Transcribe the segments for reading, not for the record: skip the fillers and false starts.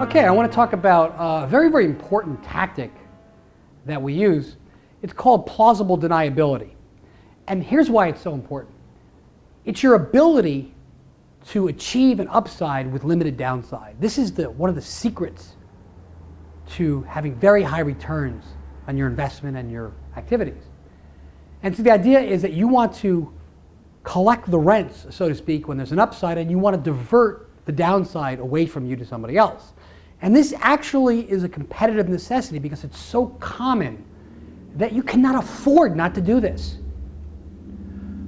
Okay, I want to talk about a very, very important tactic that we use. It's called plausible deniability. And here's why it's so important. It's your ability to achieve an upside with limited downside. This is one of the secrets to having very high returns on your investment and your activities. And so the idea is that you want to collect the rents, so to speak, when there's an upside, and you want to divert the downside away from you to somebody else. And this actually is a competitive necessity because it's so common that you cannot afford not to do this.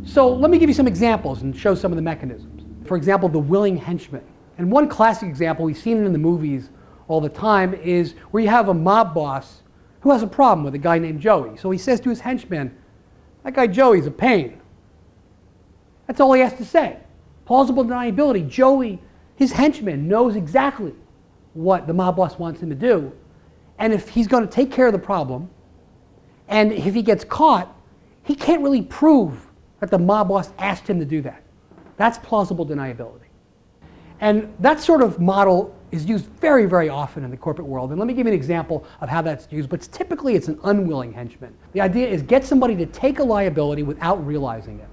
So let me give you some examples and show some of the mechanisms. For example, the willing henchman. And one classic example, we've seen it in the movies all the time, is where you have a mob boss who has a problem with a guy named Joey. So he says to his henchman, "That guy Joey's a pain." That's all he has to say. Plausible deniability. Joey, his henchman, knows exactly what the mob boss wants him to do. And if he's going to take care of the problem, and if he gets caught, he can't really prove that the mob boss asked him to do that. That's plausible deniability. And that sort of model is used very, very often in the corporate world. And let me give you an example of how that's used, but typically it's an unwilling henchman. The idea is get somebody to take a liability without realizing it.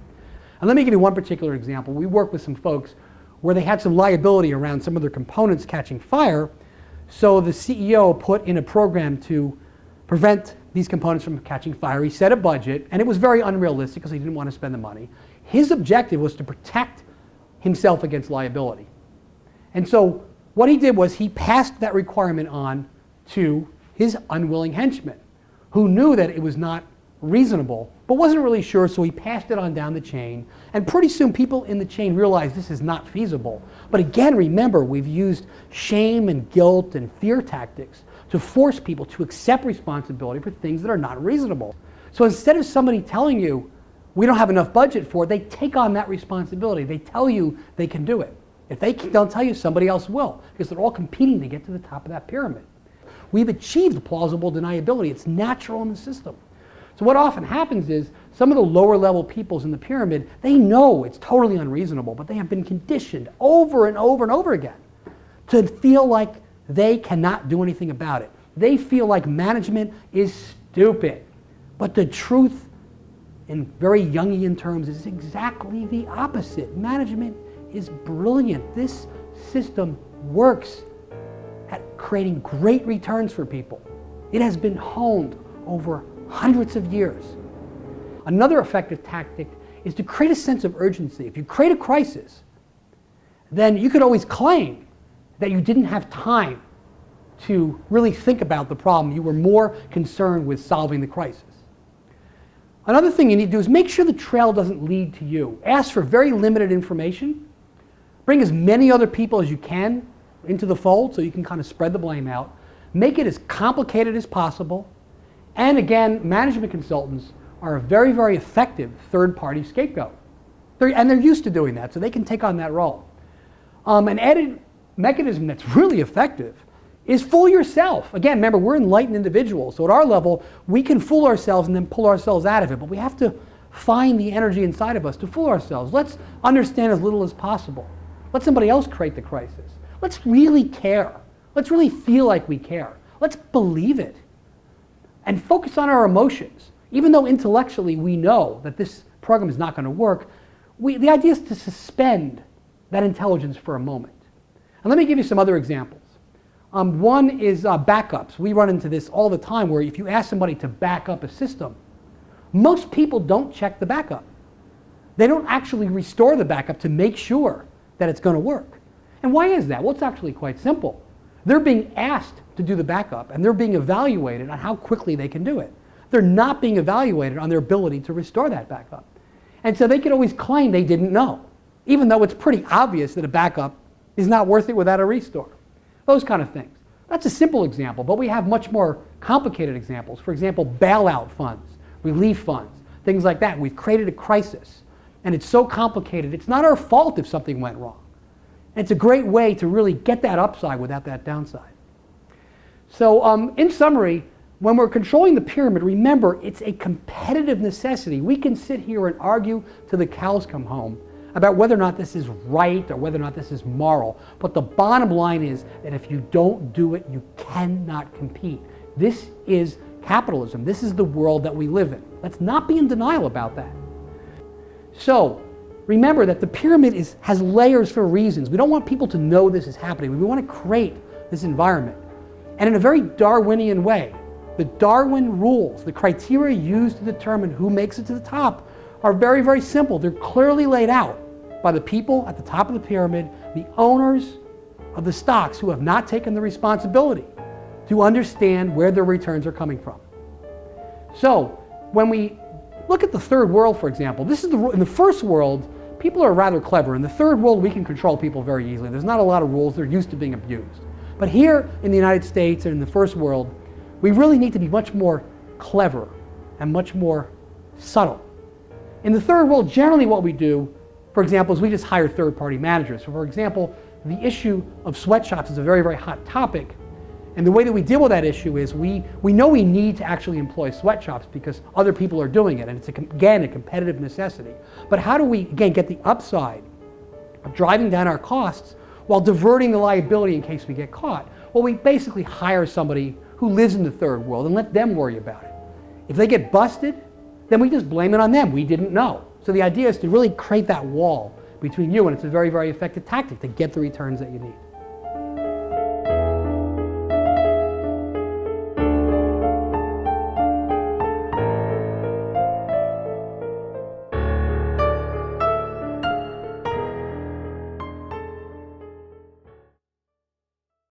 And let me give you one particular example. We work with some folks where they had some liability around some of their components catching fire, so the CEO put in a program to prevent these components from catching fire. He set a budget, and it was very unrealistic because he didn't want to spend the money. His objective was to protect himself against liability. And so what he did was he passed that requirement on to his unwilling henchman, who knew that it was not reasonable, but wasn't really sure, so he passed it on down the chain. And pretty soon people in the chain realized this is not feasible. But again, remember, we've used shame and guilt and fear tactics to force people to accept responsibility for things that are not reasonable. So instead of somebody telling you, we don't have enough budget for it, they take on that responsibility. They tell you they can do it. If they don't tell you, somebody else will, because they're all competing to get to the top of that pyramid. We've achieved plausible deniability. It's natural in the system. So what often happens is some of the lower level peoples in the pyramid, they know it's totally unreasonable, but they have been conditioned over and over and over again to feel like they cannot do anything about it. They feel like management is stupid. But the truth, in very Jungian terms, is exactly the opposite. Management is brilliant. This system works at creating great returns for people. It has been honed over hundreds of years. Another effective tactic is to create a sense of urgency. If you create a crisis, then you could always claim that you didn't have time to really think about the problem. You were more concerned with solving the crisis. Another thing you need to do is make sure the trail doesn't lead to you. Ask for very limited information. Bring as many other people as you can into the fold so you can kind of spread the blame out. Make it as complicated as possible. And again, management consultants are a very, very effective third-party scapegoat. They're used to doing that, so they can take on that role. An added mechanism that's really effective is fool yourself. Again, remember, we're enlightened individuals, so at our level, we can fool ourselves and then pull ourselves out of it, but we have to find the energy inside of us to fool ourselves. Let's understand as little as possible. Let somebody else create the crisis. Let's really care. Let's really feel like we care. Let's believe it. And focus on our emotions. Even though intellectually we know that this program is not going to work, the idea is to suspend that intelligence for a moment. And let me give you some other examples. One is backups. We run into this all the time where if you ask somebody to back up a system, most people don't check the backup. They don't actually restore the backup to make sure that it's going to work. And why is that? Well, it's actually quite simple. They're being asked to do the backup, and they're being evaluated on how quickly they can do it. They're not being evaluated on their ability to restore that backup. And so they can always claim they didn't know, even though it's pretty obvious that a backup is not worth it without a restore. Those kind of things. That's a simple example, but we have much more complicated examples. For example, bailout funds, relief funds, things like that. We've created a crisis, and it's so complicated, it's not our fault if something went wrong. And it's a great way to really get that upside without that downside. So in summary, when we're controlling the pyramid, remember, it's a competitive necessity. We can sit here and argue till the cows come home about whether or not this is right or whether or not this is moral. But the bottom line is that if you don't do it, you cannot compete. This is capitalism. This is the world that we live in. Let's not be in denial about that. So remember that the pyramid has layers for reasons. We don't want people to know this is happening. We want to create this environment. And in a very Darwinian way, the Darwin rules, the criteria used to determine who makes it to the top, are very, very simple. They're clearly laid out by the people at the top of the pyramid, the owners of the stocks who have not taken the responsibility to understand where their returns are coming from. So when we look at the third world, for example, this is in the first world, people are rather clever. In the third world, we can control people very easily. There's not a lot of rules. They're used to being abused. But here in the United States and in the first world, we really need to be much more clever and much more subtle. In the third world, generally what we do, for example, is we just hire third-party managers. So for example, the issue of sweatshops is a very, very hot topic. And the way that we deal with that issue is we know we need to actually employ sweatshops because other people are doing it, and it's, again, a competitive necessity. But how do we, again, get the upside of driving down our costs while diverting the liability in case we get caught? Well, we basically hire somebody who lives in the third world and let them worry about it. If they get busted, then we just blame it on them. We didn't know. So the idea is to really create that wall between you, and it's a very, very effective tactic to get the returns that you need.